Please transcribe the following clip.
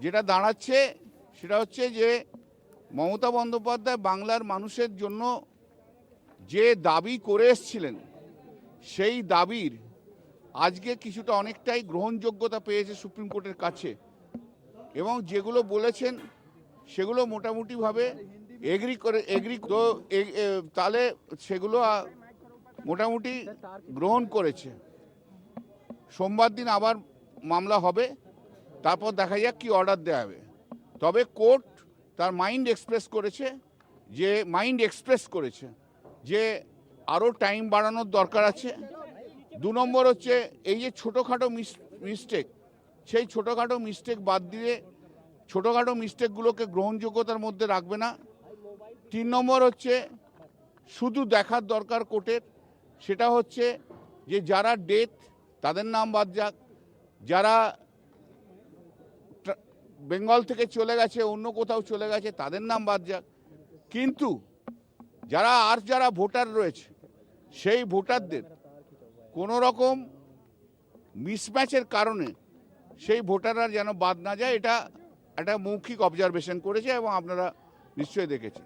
যেটা দাঁড়াচ্ছে সেটা হচ্ছে যে মমতা বন্দ্যোপাধ্যায় বাংলার মানুষের জন্য যে দাবি করে এসছিলেন সেই দাবির আজকে কিছুটা অনেকটাই গ্রহণযোগ্যতা পেয়েছে সুপ্রিম কোর্টের কাছে, এবং যেগুলো বলেছেন সেগুলো মোটামুটিভাবে এগ্রি তো তাহলে সেগুলো মোটামুটি গ্রহণ করেছে। সোমবার দিন আবার মামলা হবে, তারপর দেখা যাক কি অর্ডার দেওয়া হবে। তবে কোর্ট তার মাইন্ড এক্সপ্রেস করেছে যে আরও টাইম বাড়ানোর দরকার আছে। 2 নম্বর হচ্ছে এই যে ছোটোখাটো মিস্টেক, সেই ছোটোখাটো মিস্টেক বাদ দিয়ে ছোটোখাটো মিস্টেকগুলোকে গ্রহণযোগ্যতার মধ্যে রাখবে না। 3 নম্বর হচ্ছে শুধু দেখার দরকার কোর্টের, সেটা হচ্ছে যে যারা ডেথ তাদের নাম বাদ যাক, যারা বেঙ্গল থেকে চলে গেছে অন্য কোথাও চলে গেছে তাদের নাম বাদ যাক, কিন্তু যারা ভোটার রয়েছে সেই ভোটারদের কোনো রকম মিসম্যাচের কারণে সেই ভোটাররা যেন বাদ না যায়, এটা একটা মৌখিক অবজারভেশন করেছে এবং আপনারা নিশ্চয়ই দেখেছেন।